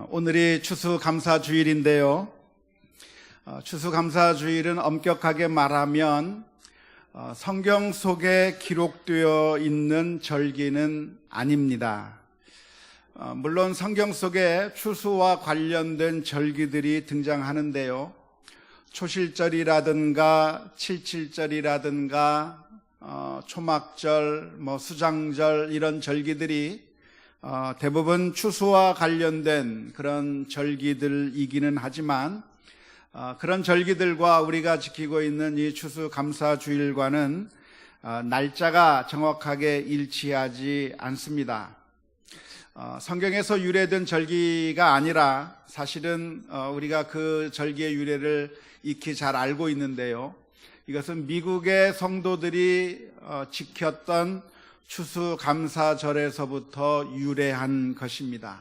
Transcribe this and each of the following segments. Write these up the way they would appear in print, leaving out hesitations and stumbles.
오늘이 추수감사주일인데요. 추수감사주일은 엄격하게 말하면 성경 속에 기록되어 있는 절기는 아닙니다. 물론 성경 속에 추수와 관련된 절기들이 등장하는데요. 초실절이라든가 칠칠절이라든가 초막절, 수장절 이런 절기들이 대부분 추수와 관련된 그런 절기들이기는 하지만 그런 절기들과 우리가 지키고 있는 이 추수감사주일과는 날짜가 정확하게 일치하지 않습니다. 성경에서 유래된 절기가 아니라 사실은 우리가 그 절기의 유래를 익히 잘 알고 있는데요. 이것은 미국의 성도들이 지켰던 추수감사절에서부터 유래한 것입니다.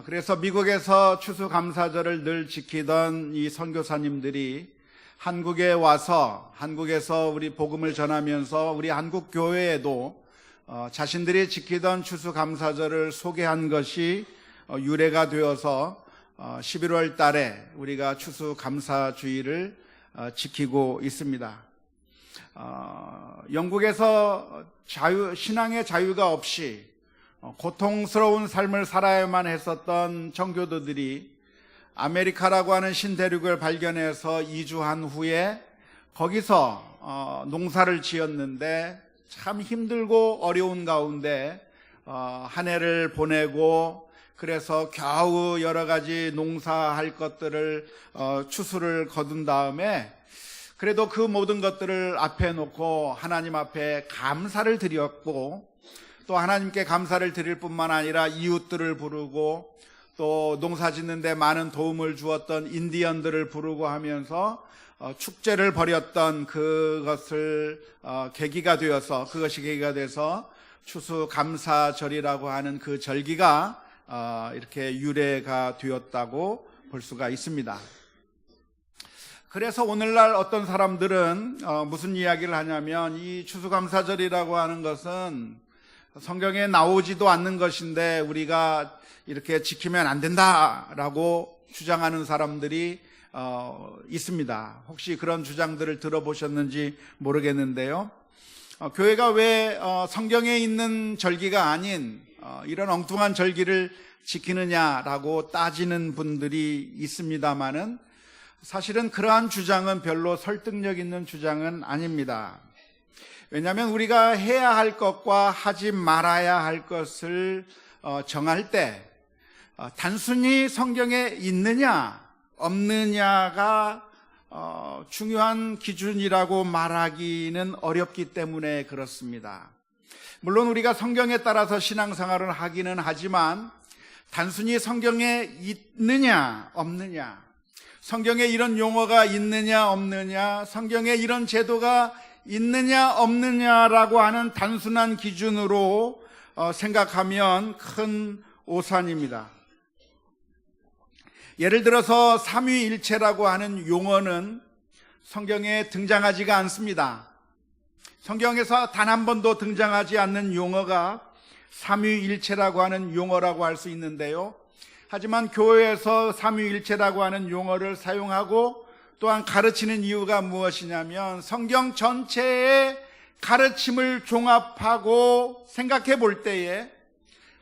그래서 미국에서 추수감사절을 늘 지키던 이 선교사님들이 한국에 와서 한국에서 우리 복음을 전하면서 우리 한국 교회에도 자신들이 지키던 추수감사절을 소개한 것이 유래가 되어서 11월 달에 우리가 추수감사주일을 지키고 있습니다. 영국에서 신앙의 자유가 없이 고통스러운 삶을 살아야만 했었던 청교도들이 아메리카라고 하는 신대륙을 발견해서 이주한 후에 거기서 농사를 지었는데 참 힘들고 어려운 가운데 한 해를 보내고 그래서 겨우 여러 가지 농사할 것들을 추수를 거둔 다음에 그래도 그 모든 것들을 앞에 놓고 하나님 앞에 감사를 드렸고 또 하나님께 감사를 드릴 뿐만 아니라 이웃들을 부르고 또 농사 짓는 데 많은 도움을 주었던 인디언들을 부르고 하면서 축제를 벌였던 그것을 그것이 계기가 돼서 추수감사절이라고 하는 그 절기가 이렇게 유래가 되었다고 볼 수가 있습니다. 그래서 오늘날 어떤 사람들은 무슨 이야기를 하냐면 이 추수감사절이라고 하는 것은 성경에 나오지도 않는 것인데 우리가 이렇게 지키면 안 된다라고 주장하는 사람들이 있습니다. 혹시 그런 주장들을 들어보셨는지 모르겠는데요. 교회가 왜 성경에 있는 절기가 아닌 이런 엉뚱한 절기를 지키느냐라고 따지는 분들이 있습니다마는 사실은 그러한 주장은 별로 설득력 있는 주장은 아닙니다. 왜냐하면 우리가 해야 할 것과 하지 말아야 할 것을 정할 때 단순히 성경에 있느냐 없느냐가 중요한 기준이라고 말하기는 어렵기 때문에 그렇습니다. 물론 우리가 성경에 따라서 신앙생활을 하기는 하지만 단순히 성경에 있느냐 없느냐, 성경에 이런 용어가 있느냐 없느냐, 성경에 이런 제도가 있느냐 없느냐라고 하는 단순한 기준으로 생각하면 큰 오산입니다. 예를 들어서 삼위일체라고 하는 용어는 성경에 등장하지가 않습니다. 성경에서 단 한 번도 등장하지 않는 용어가 삼위일체라고 하는 용어라고 할 수 있는데요. 하지만 교회에서 삼위일체라고 하는 용어를 사용하고 또한 가르치는 이유가 무엇이냐면 성경 전체의 가르침을 종합하고 생각해 볼 때에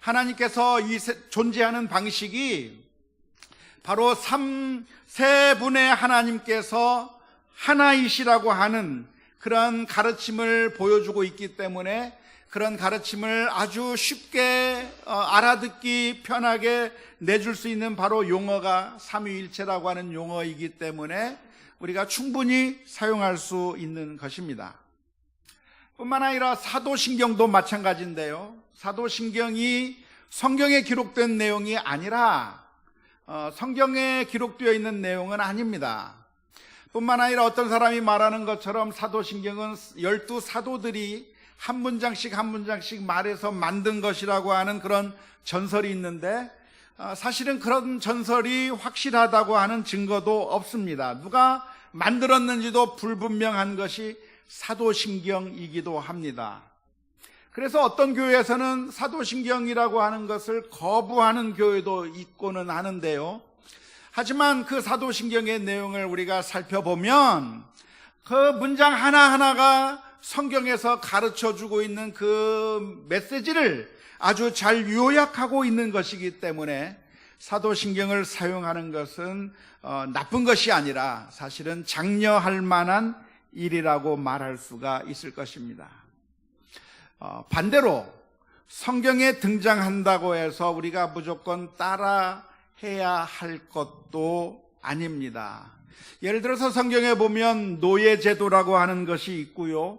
하나님께서 이 존재하는 방식이 바로 세 분의 하나님께서 하나이시라고 하는 그런 가르침을 보여주고 있기 때문에 그런 가르침을 아주 쉽게 알아듣기 편하게 내줄 수 있는 바로 용어가 삼위일체라고 하는 용어이기 때문에 우리가 충분히 사용할 수 있는 것입니다. 뿐만 아니라 사도신경도 마찬가지인데요. 사도신경이 성경에 기록된 내용이 아니라 성경에 기록되어 있는 내용은 아닙니다. 뿐만 아니라 어떤 사람이 말하는 것처럼 사도신경은 12사도들이 한 문장씩 한 문장씩 말해서 만든 것이라고 하는 그런 전설이 있는데 사실은 그런 전설이 확실하다고 하는 증거도 없습니다. 누가 만들었는지도 불분명한 것이 사도신경이기도 합니다. 그래서 어떤 교회에서는 사도신경이라고 하는 것을 거부하는 교회도 있고는 하는데요. 하지만 그 사도신경의 내용을 우리가 살펴보면 그 문장 하나하나가 성경에서 가르쳐주고 있는 그 메시지를 아주 잘 요약하고 있는 것이기 때문에 사도신경을 사용하는 것은 나쁜 것이 아니라 사실은 장려할 만한 일이라고 말할 수가 있을 것입니다. 반대로 성경에 등장한다고 해서 우리가 무조건 따라해야 할 것도 아닙니다. 예를 들어서 성경에 보면 노예제도라고 하는 것이 있고요,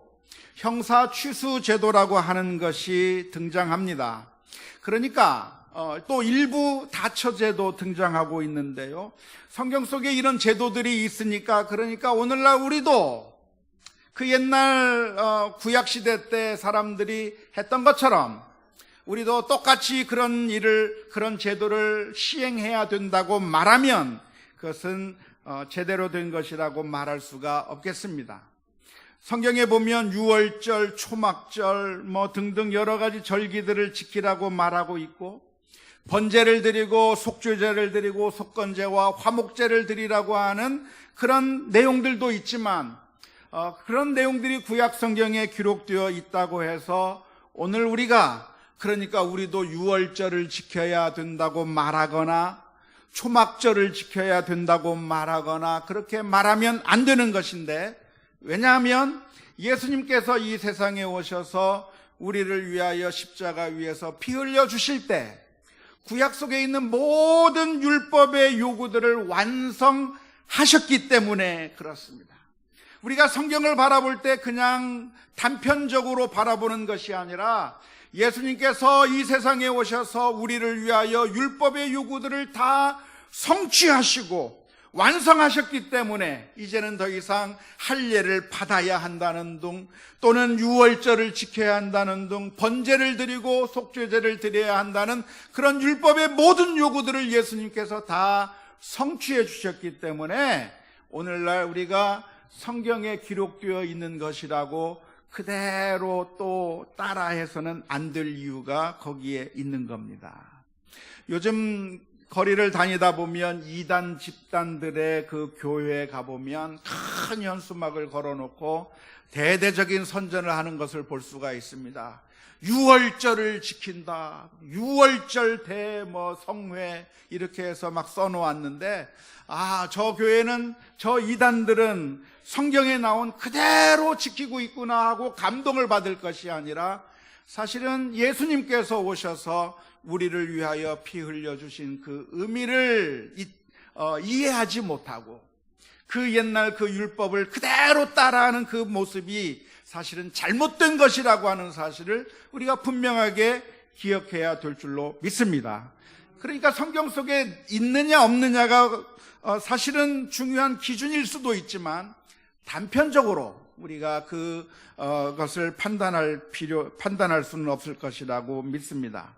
형사 취수제도라고 하는 것이 등장합니다. 그러니까 또 일부 다처제도 등장하고 있는데요, 성경 속에 이런 제도들이 있으니까, 그러니까 오늘날 우리도 그 옛날 구약시대 때 사람들이 했던 것처럼 우리도 똑같이 그런 제도를 시행해야 된다고 말하면 그것은 제대로 된 것이라고 말할 수가 없겠습니다. 성경에 보면 유월절, 초막절 등등 여러 가지 절기들을 지키라고 말하고 있고, 번제를 드리고 속죄제를 드리고 속건제와 화목제를 드리라고 하는 그런 내용들도 있지만, 그런 내용들이 구약 성경에 기록되어 있다고 해서 오늘 그러니까 우리도 유월절을 지켜야 된다고 말하거나 초막절을 지켜야 된다고 말하거나 그렇게 말하면 안 되는 것인데, 왜냐하면 예수님께서 이 세상에 오셔서 우리를 위하여 십자가 위에서 피 흘려 주실 때 구약 속에 있는 모든 율법의 요구들을 완성하셨기 때문에 그렇습니다. 우리가 성경을 바라볼 때 그냥 단편적으로 바라보는 것이 아니라 예수님께서 이 세상에 오셔서 우리를 위하여 율법의 요구들을 다 성취하시고 완성하셨기 때문에 이제는 더 이상 할례를 받아야 한다는 등, 또는 유월절을 지켜야 한다는 등, 번제를 드리고 속죄제를 드려야 한다는 그런 율법의 모든 요구들을 예수님께서 다 성취해 주셨기 때문에 오늘날 우리가 성경에 기록되어 있는 것이라고 그대로 또 따라해서는 안 될 이유가 거기에 있는 겁니다. 요즘 거리를 다니다 보면 이단 집단들의 그 교회에 가보면 큰 현수막을 걸어놓고 대대적인 선전을 하는 것을 볼 수가 있습니다. 유월절을 지킨다, 유월절 성회 이렇게 해서 막 써놓았는데, 저 교회는, 저 이단들은 성경에 나온 그대로 지키고 있구나 하고 감동을 받을 것이 아니라, 사실은 예수님께서 오셔서 우리를 위하여 피 흘려주신 그 의미를 이해하지 못하고 그 옛날 그 율법을 그대로 따라하는 그 모습이 사실은 잘못된 것이라고 하는 사실을 우리가 분명하게 기억해야 될 줄로 믿습니다. 그러니까 성경 속에 있느냐 없느냐가 사실은 중요한 기준일 수도 있지만, 단편적으로 우리가 그것을 판단할 수는 없을 것이라고 믿습니다.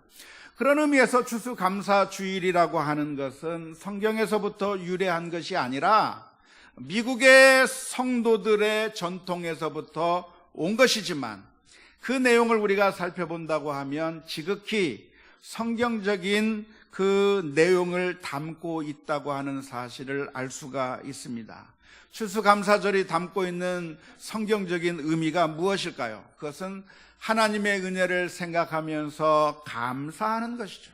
그런 의미에서 추수감사주일이라고 하는 것은 성경에서부터 유래한 것이 아니라 미국의 성도들의 전통에서부터 온 것이지만, 그 내용을 우리가 살펴본다고 하면 지극히 성경적인 그 내용을 담고 있다고 하는 사실을 알 수가 있습니다. 추수감사절이 담고 있는 성경적인 의미가 무엇일까요? 그것은 하나님의 은혜를 생각하면서 감사하는 것이죠.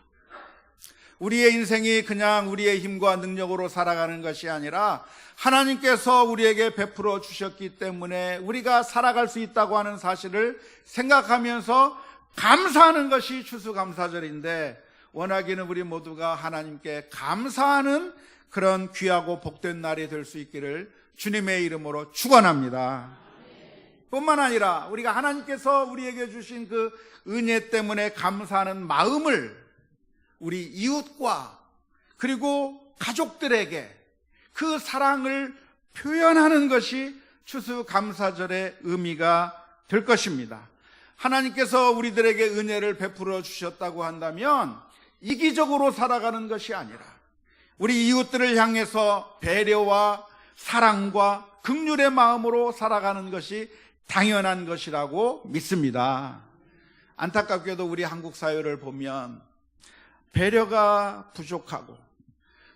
우리의 인생이 그냥 우리의 힘과 능력으로 살아가는 것이 아니라 하나님께서 우리에게 베풀어 주셨기 때문에 우리가 살아갈 수 있다고 하는 사실을 생각하면서 감사하는 것이 추수감사절인데, 원하기는 우리 모두가 하나님께 감사하는 그런 귀하고 복된 날이 될 수 있기를 주님의 이름으로 축원합니다. 뿐만 아니라 우리가 하나님께서 우리에게 주신 그 은혜 때문에 감사하는 마음을 우리 이웃과 그리고 가족들에게 그 사랑을 표현하는 것이 추수감사절의 의미가 될 것입니다. 하나님께서 우리들에게 은혜를 베풀어 주셨다고 한다면 이기적으로 살아가는 것이 아니라 우리 이웃들을 향해서 배려와 사랑과 긍휼의 마음으로 살아가는 것이 당연한 것이라고 믿습니다. 안타깝게도 우리 한국 사회를 보면 배려가 부족하고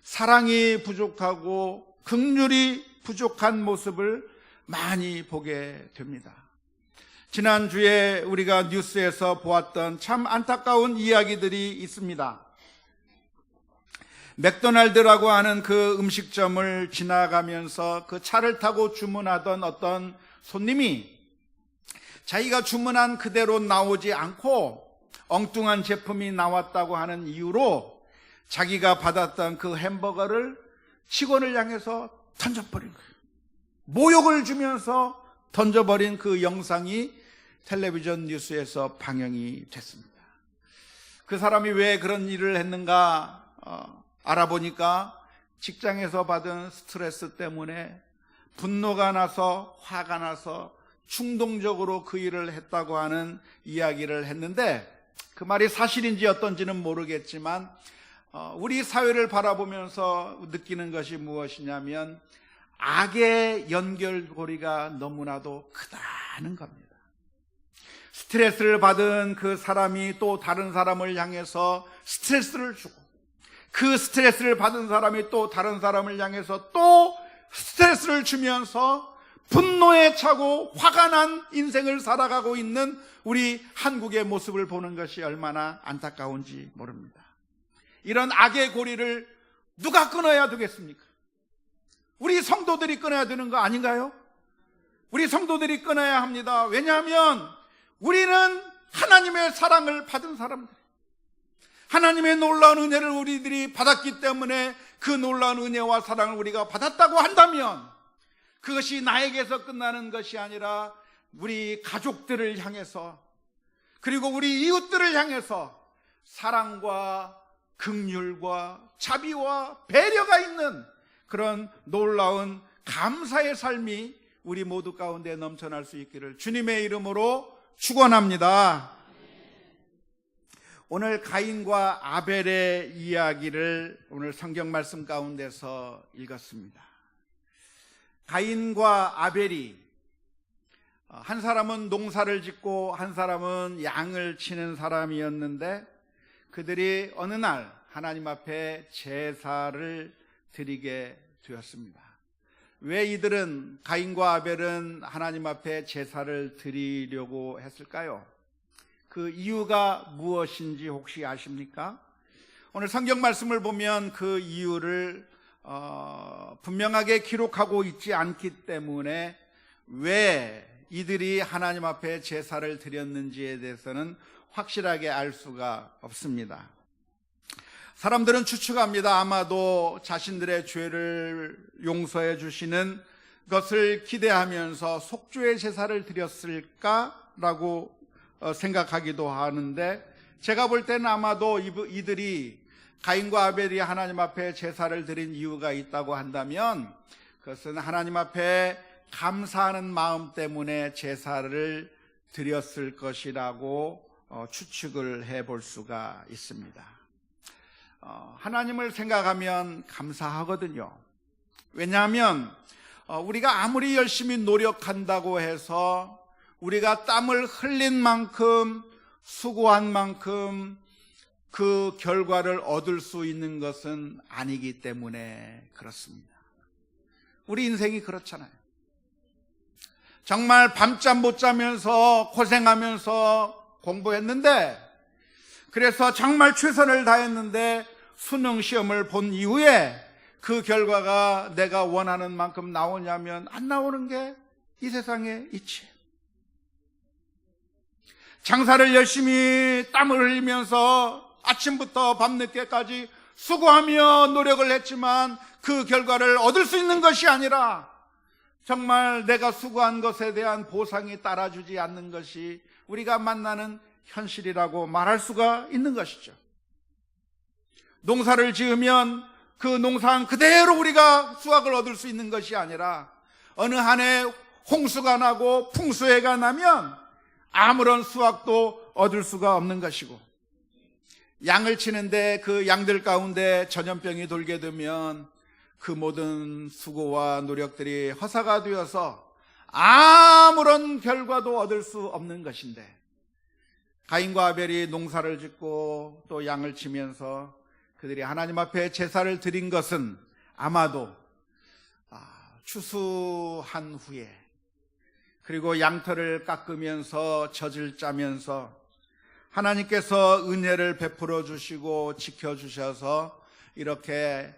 사랑이 부족하고 긍휼이 부족한 모습을 많이 보게 됩니다. 지난주에 우리가 뉴스에서 보았던 참 안타까운 이야기들이 있습니다. 맥도날드라고 하는 그 음식점을 지나가면서 그 차를 타고 주문하던 어떤 손님이 자기가 주문한 그대로 나오지 않고 엉뚱한 제품이 나왔다고 하는 이유로 자기가 받았던 그 햄버거를 직원을 향해서 던져버린 거예요. 모욕을 주면서 던져버린 그 영상이 텔레비전 뉴스에서 방영이 됐습니다. 그 사람이 왜 그런 일을 했는가 알아보니까 직장에서 받은 스트레스 때문에 분노가 나서 화가 나서 충동적으로 그 일을 했다고 하는 이야기를 했는데, 그 말이 사실인지 어떤지는 모르겠지만 우리 사회를 바라보면서 느끼는 것이 무엇이냐면 악의 연결고리가 너무나도 크다는 겁니다. 스트레스를 받은 그 사람이 또 다른 사람을 향해서 스트레스를 주고, 그 스트레스를 받은 사람이 또 다른 사람을 향해서 또 스트레스를 주면서 분노에 차고 화가 난 인생을 살아가고 있는 우리 한국의 모습을 보는 것이 얼마나 안타까운지 모릅니다. 이런 악의 고리를 누가 끊어야 되겠습니까? 우리 성도들이 끊어야 되는 거 아닌가요? 우리 성도들이 끊어야 합니다. 왜냐하면 우리는 하나님의 사랑을 받은 사람들, 하나님의 놀라운 은혜를 우리들이 받았기 때문에 그 놀라운 은혜와 사랑을 우리가 받았다고 한다면 그것이 나에게서 끝나는 것이 아니라 우리 가족들을 향해서, 그리고 우리 이웃들을 향해서 사랑과 긍휼과 자비와 배려가 있는 그런 놀라운 감사의 삶이 우리 모두 가운데 넘쳐날 수 있기를 주님의 이름으로 축원합니다. 오늘 가인과 아벨의 이야기를 오늘 성경 말씀 가운데서 읽었습니다. 가인과 아벨이, 한 사람은 농사를 짓고 한 사람은 양을 치는 사람이었는데 그들이 어느 날 하나님 앞에 제사를 드리게 되었습니다. 왜 이들은, 가인과 아벨은 하나님 앞에 제사를 드리려고 했을까요? 그 이유가 무엇인지 혹시 아십니까? 오늘 성경 말씀을 보면 그 이유를 분명하게 기록하고 있지 않기 때문에 왜 이들이 하나님 앞에 제사를 드렸는지에 대해서는 확실하게 알 수가 없습니다. 사람들은 추측합니다. 아마도 자신들의 죄를 용서해 주시는 것을 기대하면서 속죄의 제사를 드렸을까라고 생각하기도 하는데, 제가 볼 때는 아마도 이들이 가인과 아벨이 하나님 앞에 제사를 드린 이유가 있다고 한다면 그것은 하나님 앞에 감사하는 마음 때문에 제사를 드렸을 것이라고 추측을 해볼 수가 있습니다. 하나님을 생각하면 감사하거든요. 왜냐하면 우리가 아무리 열심히 노력한다고 해서 우리가 땀을 흘린 만큼, 수고한 만큼 그 결과를 얻을 수 있는 것은 아니기 때문에 그렇습니다. 우리 인생이 그렇잖아요. 정말 밤잠 못 자면서 고생하면서 공부했는데, 그래서 정말 최선을 다했는데 수능 시험을 본 이후에 그 결과가 내가 원하는 만큼 나오냐면 안 나오는 게 이 세상에 있지. 장사를 열심히 땀을 흘리면서 아침부터 밤늦게까지 수고하며 노력을 했지만 그 결과를 얻을 수 있는 것이 아니라 정말 내가 수고한 것에 대한 보상이 따라주지 않는 것이 우리가 만나는 현실이라고 말할 수가 있는 것이죠. 농사를 지으면 그 농산 그대로 우리가 수확을 얻을 수 있는 것이 아니라 어느 한 해 홍수가 나고 풍수해가 나면 아무런 수확도 얻을 수가 없는 것이고, 양을 치는데 그 양들 가운데 전염병이 돌게 되면 그 모든 수고와 노력들이 허사가 되어서 아무런 결과도 얻을 수 없는 것인데, 가인과 아벨이 농사를 짓고 또 양을 치면서 그들이 하나님 앞에 제사를 드린 것은 아마도 추수한 후에, 그리고 양털을 깎으면서 젖을 짜면서 하나님께서 은혜를 베풀어 주시고 지켜주셔서 이렇게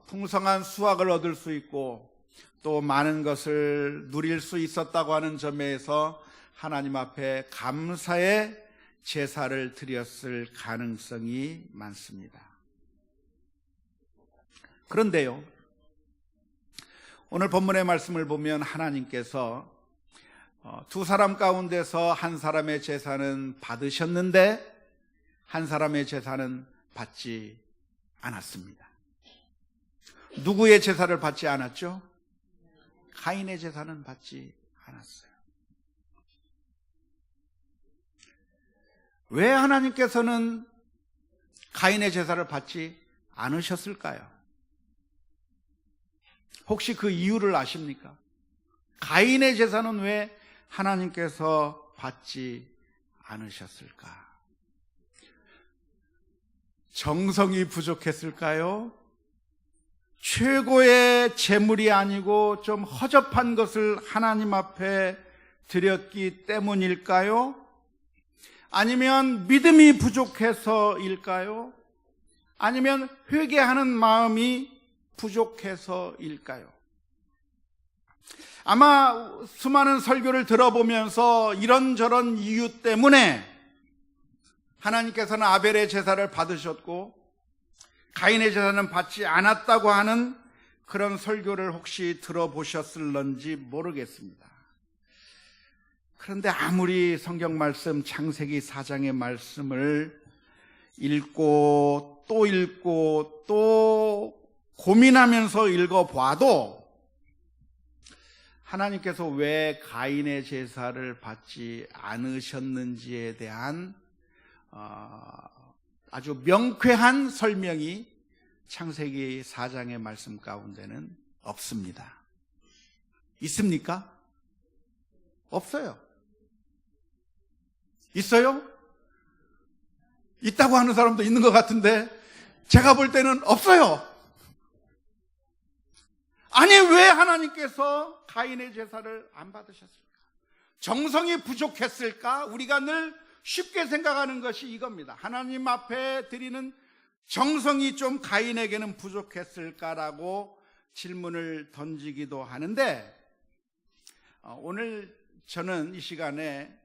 풍성한 수확을 얻을 수 있고 또 많은 것을 누릴 수 있었다고 하는 점에서 하나님 앞에 감사의 제사를 드렸을 가능성이 많습니다. 그런데요, 오늘 본문의 말씀을 보면 하나님께서 두 사람 가운데서 한 사람의 제사는 받으셨는데 한 사람의 제사는 받지 않았습니다. 누구의 제사를 받지 않았죠? 가인의 제사는 받지 않았어요. 왜 하나님께서는 가인의 제사를 받지 않으셨을까요? 혹시 그 이유를 아십니까? 가인의 제사는 왜 하나님께서 받지 않으셨을까? 정성이 부족했을까요? 최고의 제물이 아니고 좀 허접한 것을 하나님 앞에 드렸기 때문일까요? 아니면 믿음이 부족해서일까요? 아니면 회개하는 마음이 부족해서일까요? 아마 수많은 설교를 들어보면서 이런저런 이유 때문에 하나님께서는 아벨의 제사를 받으셨고 가인의 제사는 받지 않았다고 하는 그런 설교를 혹시 들어보셨을런지 모르겠습니다. 그런데 아무리 성경 말씀 창세기 4장의 말씀을 읽고 또 고민하면서 읽어봐도 하나님께서 왜 가인의 제사를 받지 않으셨는지에 대한 아주 명쾌한 설명이 창세기 4장의 말씀 가운데는 없습니다. 있습니까? 없어요. 있어요? 있다고 하는 사람도 있는 것 같은데 제가 볼 때는 없어요. 아니, 왜 하나님께서 가인의 제사를 안 받으셨을까? 정성이 부족했을까? 우리가 늘 쉽게 생각하는 것이 이겁니다. 하나님 앞에 드리는 정성이 좀 가인에게는 부족했을까라고 질문을 던지기도 하는데, 오늘 저는 이 시간에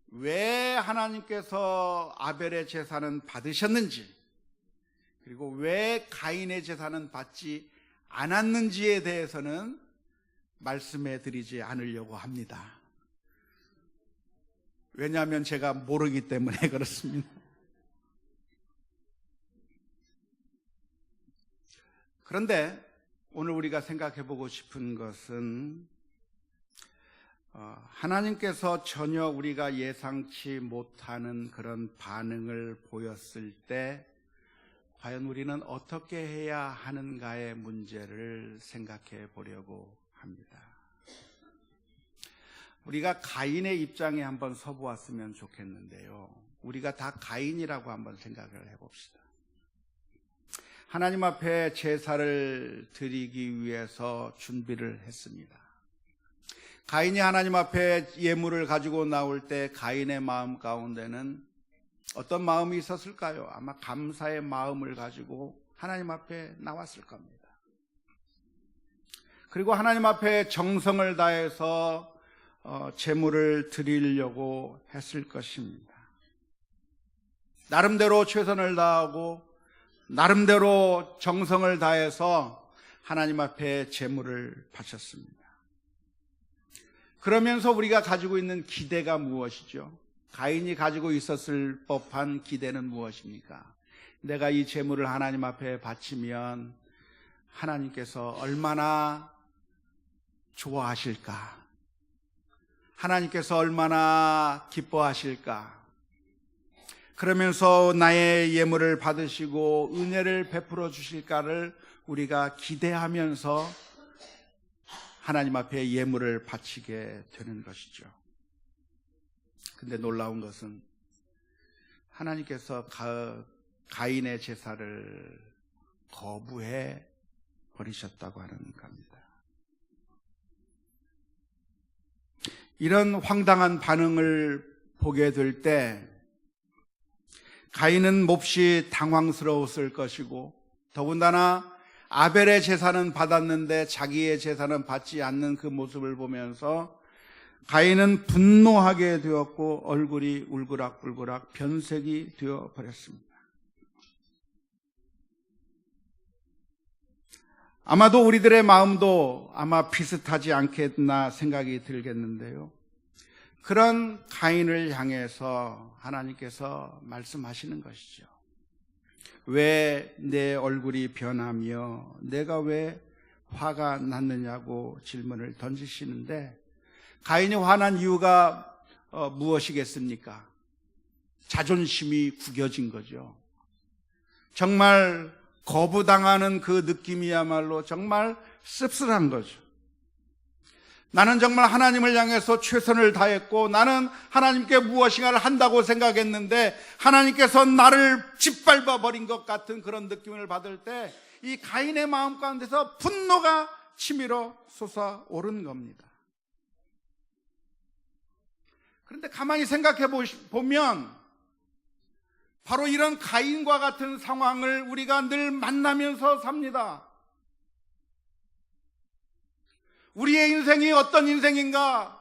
왜 하나님께서 아벨의 제사는 받으셨는지, 그리고 왜 가인의 제사는 받지 않았는지에 대해서는 말씀해 드리지 않으려고 합니다. 왜냐하면 제가 모르기 때문에 그렇습니다. 그런데 오늘 우리가 생각해 보고 싶은 것은 하나님께서 전혀 우리가 예상치 못하는 그런 반응을 보였을 때 과연 우리는 어떻게 해야 하는가의 문제를 생각해 보려고 합니다. 우리가 가인의 입장에 한번 서보았으면 좋겠는데요. 우리가 다 가인이라고 한번 생각을 해봅시다. 하나님 앞에 제사를 드리기 위해서 준비를 했습니다. 가인이 하나님 앞에 예물을 가지고 나올 때 가인의 마음 가운데는 어떤 마음이 있었을까요? 아마 감사의 마음을 가지고 하나님 앞에 나왔을 겁니다. 그리고 하나님 앞에 정성을 다해서 제물을 드리려고 했을 것입니다. 나름대로 최선을 다하고 나름대로 정성을 다해서 하나님 앞에 제물을 바쳤습니다. 그러면서 우리가 가지고 있는 기대가 무엇이죠? 가인이 가지고 있었을 법한 기대는 무엇입니까? 내가 이 제물을 하나님 앞에 바치면 하나님께서 얼마나 좋아하실까? 하나님께서 얼마나 기뻐하실까? 그러면서 나의 예물을 받으시고 은혜를 베풀어 주실까를 우리가 기대하면서 하나님 앞에 예물을 바치게 되는 것이죠. 근데 놀라운 것은 하나님께서 가인의 제사를 거부해 버리셨다고 하는 겁니다. 이런 황당한 반응을 보게 될 때 가인은 몹시 당황스러웠을 것이고, 더군다나 아벨의 제사는 받았는데 자기의 제사는 받지 않는 그 모습을 보면서 가인은 분노하게 되었고 얼굴이 울그락불그락 변색이 되어 버렸습니다. 아마도 우리들의 마음도 아마 비슷하지 않겠나 생각이 들겠는데요. 그런 가인을 향해서 하나님께서 말씀하시는 것이죠. 왜 내 얼굴이 변하며 내가 왜 화가 났느냐고 질문을 던지시는데, 가인이 화난 이유가 무엇이겠습니까? 자존심이 구겨진 거죠. 정말 거부당하는 그 느낌이야말로 정말 씁쓸한 거죠. 나는 정말 하나님을 향해서 최선을 다했고 나는 하나님께 무엇인가를 한다고 생각했는데 하나님께서 나를 짓밟아 버린 것 같은 그런 느낌을 받을 때 이 가인의 마음 가운데서 분노가 치밀어 솟아오른 겁니다. 그런데 가만히 생각해 보면 바로 이런 가인과 같은 상황을 우리가 늘 만나면서 삽니다. 우리의 인생이 어떤 인생인가?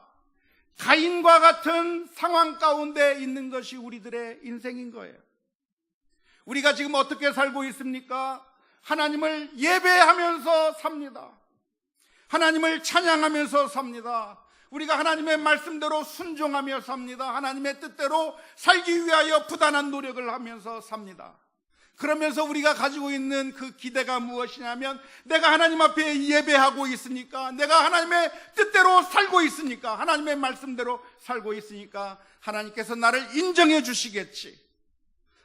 가인과 같은 상황 가운데 있는 것이 우리들의 인생인 거예요. 우리가 지금 어떻게 살고 있습니까? 하나님을 예배하면서 삽니다. 하나님을 찬양하면서 삽니다. 우리가 하나님의 말씀대로 순종하며 삽니다. 하나님의 뜻대로 살기 위하여 부단한 노력을 하면서 삽니다. 그러면서 우리가 가지고 있는 그 기대가 무엇이냐면, 내가 하나님 앞에 예배하고 있으니까, 내가 하나님의 뜻대로 살고 있으니까, 하나님의 말씀대로 살고 있으니까 하나님께서 나를 인정해 주시겠지,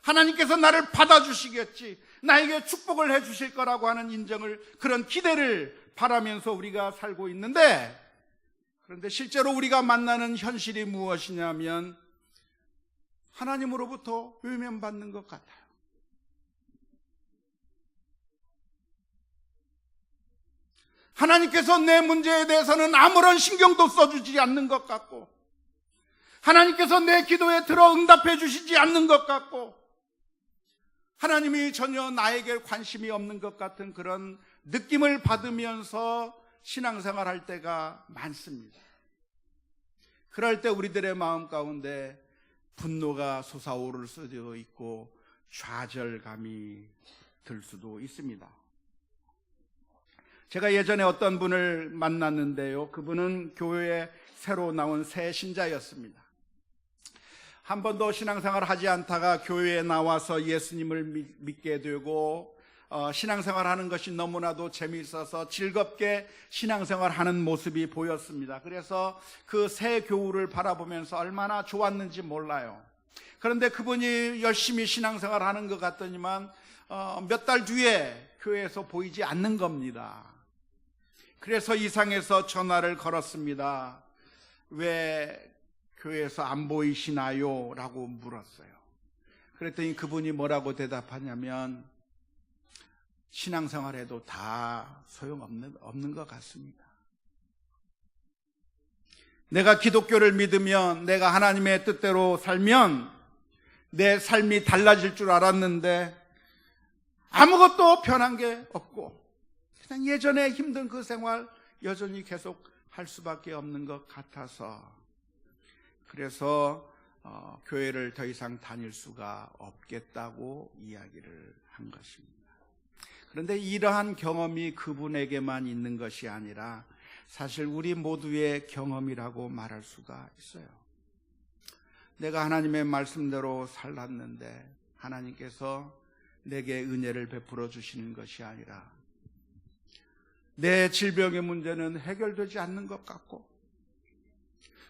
하나님께서 나를 받아주시겠지, 나에게 축복을 해 주실 거라고 하는 인정을, 그런 기대를 바라면서 우리가 살고 있는데, 그런데 실제로 우리가 만나는 현실이 무엇이냐면 하나님으로부터 외면받는 것 같아요. 하나님께서 내 문제에 대해서는 아무런 신경도 써주지 않는 것 같고, 하나님께서 내 기도에 들어 응답해 주시지 않는 것 같고, 하나님이 전혀 나에게 관심이 없는 것 같은 그런 느낌을 받으면서 신앙생활 할 때가 많습니다. 그럴 때 우리들의 마음 가운데 분노가 솟아오를 수도 있고 좌절감이 들 수도 있습니다. 제가 예전에 어떤 분을 만났는데요, 그분은 교회에 새로 나온 새 신자였습니다. 한 번도 신앙생활을 하지 않다가 교회에 나와서 예수님을 믿게 되고 신앙생활 하는 것이 너무나도 재미있어서 즐겁게 신앙생활 하는 모습이 보였습니다. 그래서 그 새 교우를 바라보면서 얼마나 좋았는지 몰라요. 그런데 그분이 열심히 신앙생활 하는 것 같더니만 몇 달 뒤에 교회에서 보이지 않는 겁니다. 그래서 이상해서 전화를 걸었습니다. 왜 교회에서 안 보이시나요? 라고 물었어요. 그랬더니 그분이 뭐라고 대답하냐면, 신앙생활에도 다 소용없는 것 같습니다. 내가 기독교를 믿으면, 내가 하나님의 뜻대로 살면 내 삶이 달라질 줄 알았는데 아무것도 변한 게 없고 그냥 예전에 힘든 그 생활 여전히 계속 할 수밖에 없는 것 같아서, 그래서 교회를 더 이상 다닐 수가 없겠다고 이야기를 한 것입니다. 그런데 이러한 경험이 그분에게만 있는 것이 아니라 사실 우리 모두의 경험이라고 말할 수가 있어요. 내가 하나님의 말씀대로 살았는데 하나님께서 내게 은혜를 베풀어 주시는 것이 아니라 내 질병의 문제는 해결되지 않는 것 같고,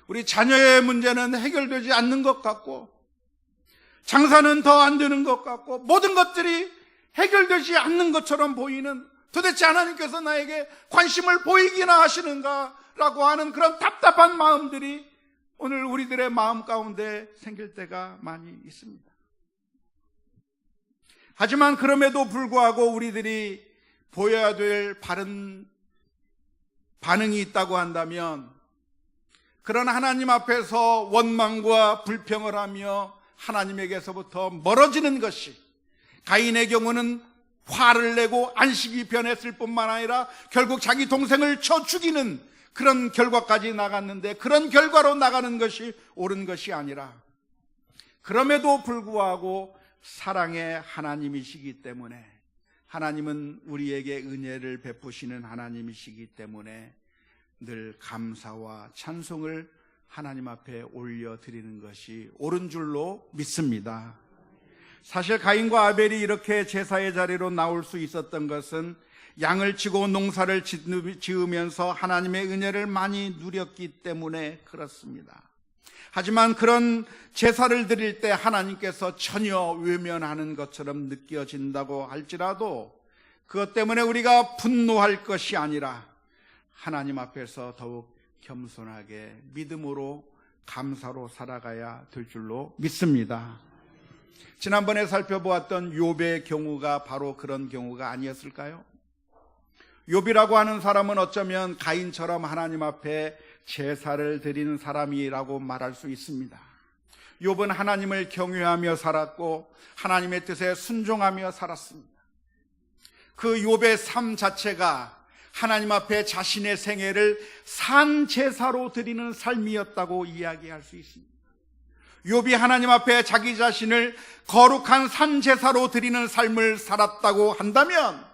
우리 자녀의 문제는 해결되지 않는 것 같고, 장사는 더 안 되는 것 같고, 모든 것들이 해결되지 않는 것처럼 보이는, 도대체 하나님께서 나에게 관심을 보이기나 하시는가 라고 하는 그런 답답한 마음들이 오늘 우리들의 마음 가운데 생길 때가 많이 있습니다. 하지만 그럼에도 불구하고 우리들이 보여야 될 바른 반응이 있다고 한다면, 그런 하나님 앞에서 원망과 불평을 하며 하나님에게서부터 멀어지는 것이, 가인의 경우는 화를 내고 안식이 변했을 뿐만 아니라 결국 자기 동생을 쳐 죽이는 그런 결과까지 나갔는데, 그런 결과로 나가는 것이 옳은 것이 아니라, 그럼에도 불구하고 사랑의 하나님이시기 때문에, 하나님은 우리에게 은혜를 베푸시는 하나님이시기 때문에 늘 감사와 찬송을 하나님 앞에 올려드리는 것이 옳은 줄로 믿습니다. 사실 가인과 아벨이 이렇게 제사의 자리로 나올 수 있었던 것은 양을 치고 농사를 지으면서 하나님의 은혜를 많이 누렸기 때문에 그렇습니다. 하지만 그런 제사를 드릴 때 하나님께서 전혀 외면하는 것처럼 느껴진다고 할지라도, 그것 때문에 우리가 분노할 것이 아니라 하나님 앞에서 더욱 겸손하게 믿음으로 감사로 살아가야 될 줄로 믿습니다. 지난번에 살펴보았던 욥의 경우가 바로 그런 경우가 아니었을까요? 욥이라고 하는 사람은 어쩌면 가인처럼 하나님 앞에 제사를 드리는 사람이라고 말할 수 있습니다. 욥은 하나님을 경외하며 살았고 하나님의 뜻에 순종하며 살았습니다. 그 욥의 삶 자체가 하나님 앞에 자신의 생애를 산제사로 드리는 삶이었다고 이야기할 수 있습니다. 욥이 하나님 앞에 자기 자신을 거룩한 산제사로 드리는 삶을 살았다고 한다면,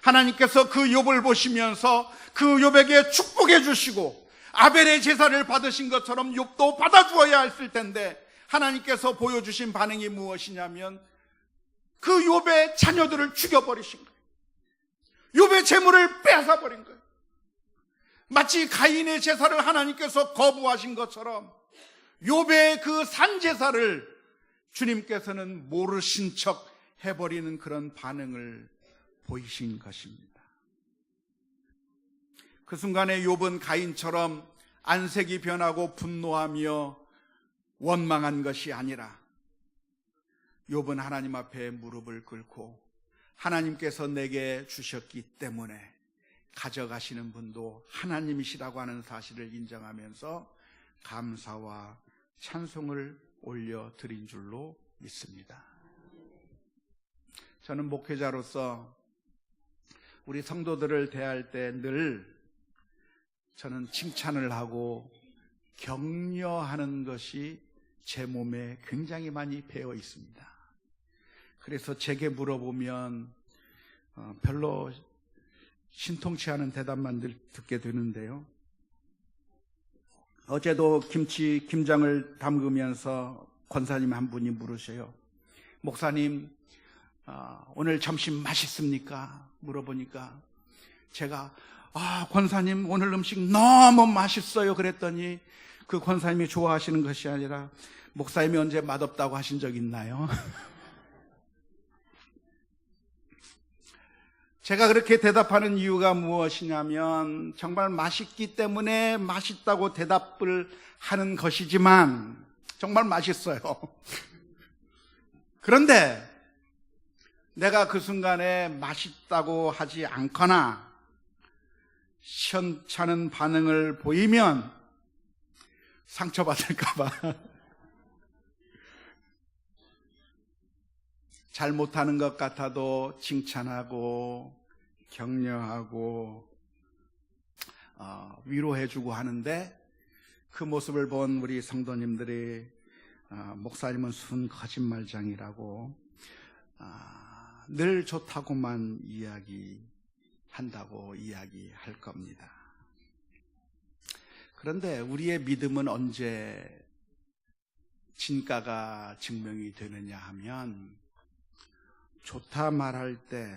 하나님께서 그 욥을 보시면서 그 욥에게 축복해 주시고 아벨의 제사를 받으신 것처럼 욥도 받아주어야 했을 텐데, 하나님께서 보여주신 반응이 무엇이냐면 그 욥의 자녀들을 죽여버리신 거예요. 욥의 재물을 뺏어버린 거예요. 마치 가인의 제사를 하나님께서 거부하신 것처럼 욥의 그 산제사를 주님께서는 모르신 척 해버리는 그런 반응을 보이신 것입니다. 그 순간에 욥은 가인처럼 안색이 변하고 분노하며 원망한 것이 아니라, 욥은 하나님 앞에 무릎을 꿇고 하나님께서 내게 주셨기 때문에 가져가시는 분도 하나님이시라고 하는 사실을 인정하면서 감사와 찬송을 올려드린 줄로 믿습니다. 저는 목회자로서 우리 성도들을 대할 때 늘 저는 칭찬을 하고 격려하는 것이 제 몸에 굉장히 많이 배어 있습니다. 그래서 제게 물어보면 별로 신통치 않은 대답만 듣게 되는데요. 어제도 김장을 담그면서 권사님 한 분이 물으셔요. 목사님, 오늘 점심 맛있습니까? 물어보니까 제가 권사님 오늘 음식 너무 맛있어요 그랬더니, 그 권사님이 좋아하시는 것이 아니라 목사님이 언제 맛없다고 하신 적 있나요? 제가 그렇게 대답하는 이유가 무엇이냐면, 정말 맛있기 때문에 맛있다고 대답을 하는 것이지만 정말 맛있어요. 그런데 내가 그 순간에 맛있다고 하지 않거나 시원찮은 반응을 보이면 상처받을까봐 잘못하는 것 같아도 칭찬하고 격려하고 위로해주고 하는데, 그 모습을 본 우리 성도님들이 목사님은 순 거짓말장이라고 늘 좋다고만 이야기한다고 이야기할 겁니다. 그런데 우리의 믿음은 언제 진가가 증명이 되느냐 하면, 좋다 말할 때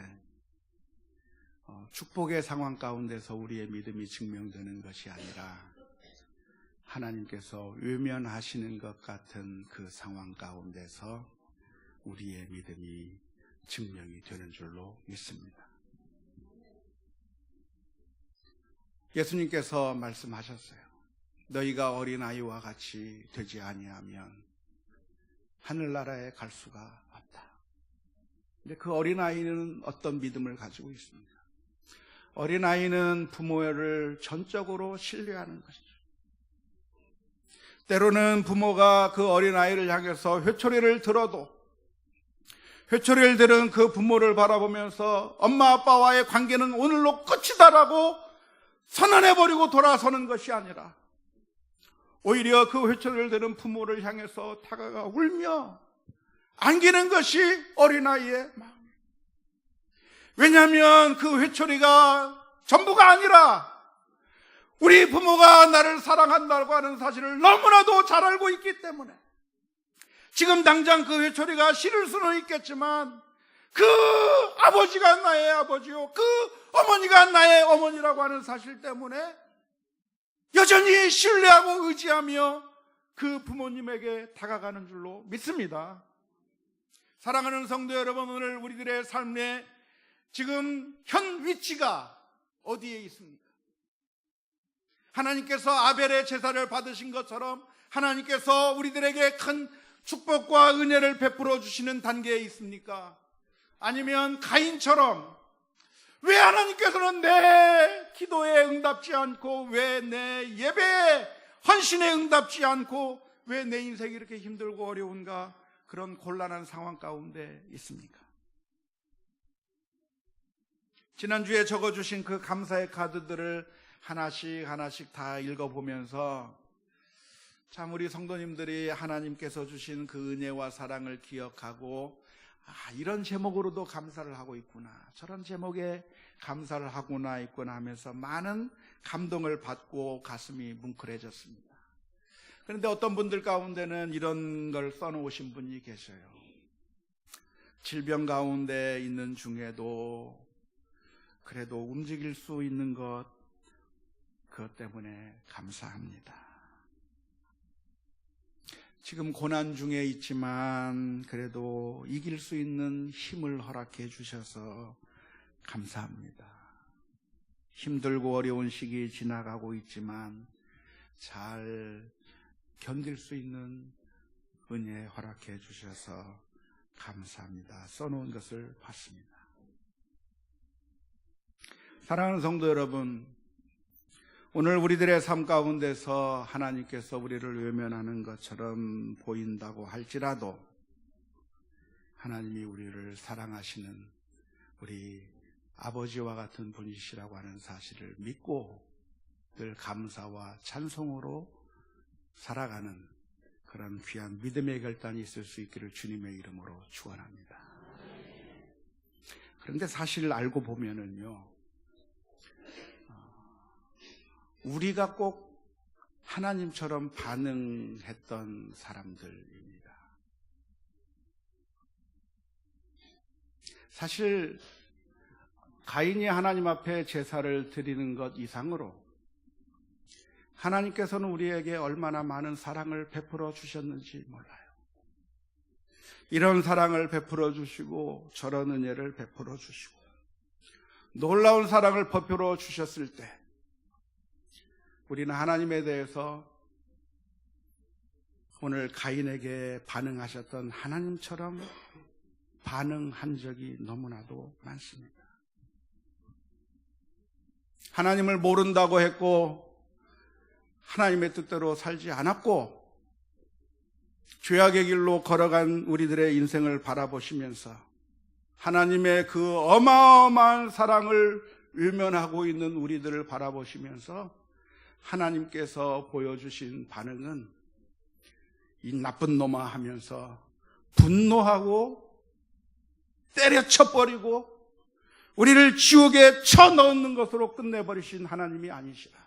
축복의 상황 가운데서 우리의 믿음이 증명되는 것이 아니라, 하나님께서 외면하시는 것 같은 그 상황 가운데서 우리의 믿음이 증명이 되는 줄로 믿습니다. 예수님께서 말씀하셨어요. 너희가 어린아이와 같이 되지 아니하면 하늘나라에 갈 수가 없다. 근데 그 어린아이는 어떤 믿음을 가지고 있습니까? 어린아이는 부모를 전적으로 신뢰하는 것이죠. 때로는 부모가 그 어린아이를 향해서 회초리를 들어도 회초리를 들은 그 부모를 바라보면서 엄마 아빠와의 관계는 오늘로 끝이다라고 선언해버리고 돌아서는 것이 아니라 오히려 그 회초리를 들은 부모를 향해서 다가가 울며 안기는 것이 어린아이의 마음이에요. 왜냐하면 그 회초리가 전부가 아니라 우리 부모가 나를 사랑한다고 하는 사실을 너무나도 잘 알고 있기 때문에 지금 당장 그 회초리가 싫을 수는 있겠지만 그 아버지가 나의 아버지요, 그 어머니가 나의 어머니라고 하는 사실 때문에 여전히 신뢰하고 의지하며 그 부모님에게 다가가는 줄로 믿습니다. 사랑하는 성도 여러분, 오늘 우리들의 삶에 지금 현 위치가 어디에 있습니까? 하나님께서 아벨의 제사를 받으신 것처럼 하나님께서 우리들에게 큰 축복과 은혜를 베풀어 주시는 단계에 있습니까? 아니면 가인처럼 왜 하나님께서는 내 기도에 응답지 않고, 왜 내 예배에 헌신에 응답지 않고, 왜 내 인생이 이렇게 힘들고 어려운가, 그런 곤란한 상황 가운데 있습니까? 지난주에 적어주신 그 감사의 카드들을 하나씩 다 읽어보면서 참 우리 성도님들이 하나님께서 주신 그 은혜와 사랑을 기억하고, 이런 제목으로도 감사를 하고 있구나, 저런 제목에 감사를 하구나 있구나 하면서 많은 감동을 받고 가슴이 뭉클해졌습니다. 그런데 어떤 분들 가운데는 이런 걸 써놓으신 분이 계셔요. 질병 가운데 있는 중에도 그래도 움직일 수 있는 것, 그것 때문에 감사합니다. 지금 고난 중에 있지만 그래도 이길 수 있는 힘을 허락해 주셔서 감사합니다. 힘들고 어려운 시기 지나가고 있지만 잘 견딜 수 있는 은혜 허락해 주셔서 감사합니다. 써놓은 것을 봤습니다. 사랑하는 성도 여러분, 오늘 우리들의 삶 가운데서 하나님께서 우리를 외면하는 것처럼 보인다고 할지라도 하나님이 우리를 사랑하시는 우리 아버지와 같은 분이시라고 하는 사실을 믿고 늘 감사와 찬송으로 살아가는 그런 귀한 믿음의 결단이 있을 수 있기를 주님의 이름으로 축원합니다. 그런데 사실 알고 보면은요, 우리가 꼭 하나님처럼 반응했던 사람들입니다. 사실 가인이 하나님 앞에 제사를 드리는 것 이상으로 하나님께서는 우리에게 얼마나 많은 사랑을 베풀어 주셨는지 몰라요. 이런 사랑을 베풀어 주시고 저런 은혜를 베풀어 주시고 놀라운 사랑을 베풀어 주셨을 때 우리는 하나님에 대해서 오늘 가인에게 반응하셨던 하나님처럼 반응한 적이 너무나도 많습니다. 하나님을 모른다고 했고 하나님의 뜻대로 살지 않았고 죄악의 길로 걸어간 우리들의 인생을 바라보시면서 하나님의 그 어마어마한 사랑을 외면하고 있는 우리들을 바라보시면서 하나님께서 보여주신 반응은 이 나쁜 놈아 하면서 분노하고 때려쳐버리고 우리를 지옥에 쳐넣는 것으로 끝내버리신 하나님이 아니시라.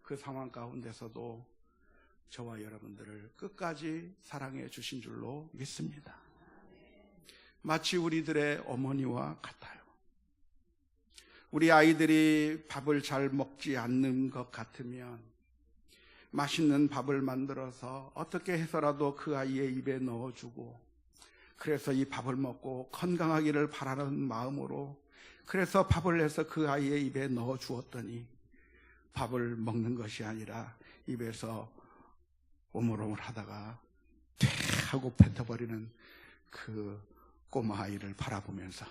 그 상황 가운데서도 저와 여러분들을 끝까지 사랑해 주신 줄로 믿습니다. 마치 우리들의 어머니와 같아요. 우리 아이들이 밥을 잘 먹지 않는 것 같으면 맛있는 밥을 만들어서 어떻게 해서라도 그 아이의 입에 넣어주고, 그래서 이 밥을 먹고 건강하기를 바라는 마음으로 그래서 밥을 내서 그 아이의 입에 넣어주었더니 밥을 먹는 것이 아니라 입에서 오물오물 하다가 퇴 하고 뱉어버리는 그 꼬마 아이를 바라보면서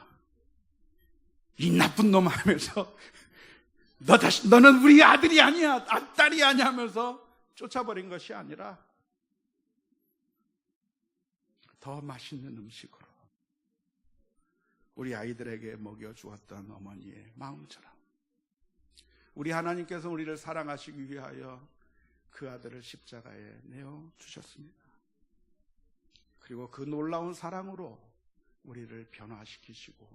이 나쁜 놈 하면서 너는 우리 아들이 아니야, 딸이 아니야 하면서 쫓아버린 것이 아니라 더 맛있는 음식으로 우리 아이들에게 먹여주었던 어머니의 마음처럼 우리 하나님께서 우리를 사랑하시기 위하여 그 아들을 십자가에 내어주셨습니다. 그리고 그 놀라운 사랑으로 우리를 변화시키시고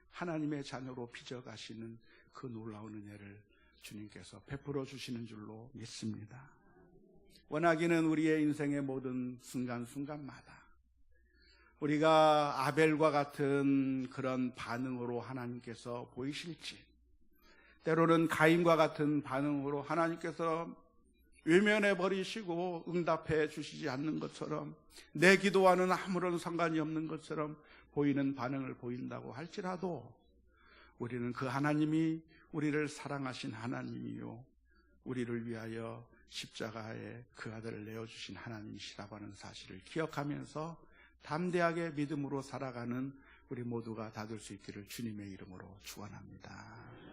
하나님의 자녀로 빚어가시는 그 놀라운 은혜를 주님께서 베풀어 주시는 줄로 믿습니다. 원하기는 우리의 인생의 모든 순간순간마다 우리가 아벨과 같은 그런 반응으로 하나님께서 보이실지, 때로는 가인과 같은 반응으로 하나님께서 외면해 버리시고 응답해 주시지 않는 것처럼, 내 기도와는 아무런 상관이 없는 것처럼 보이는 반응을 보인다고 할지라도 우리는 그 하나님이 우리를 사랑하신 하나님이요, 우리를 위하여 십자가에 그 아들을 내어주신 하나님이시라고 하는 사실을 기억하면서 담대하게 믿음으로 살아가는 우리 모두가 다 될 수 있기를 주님의 이름으로 축원합니다.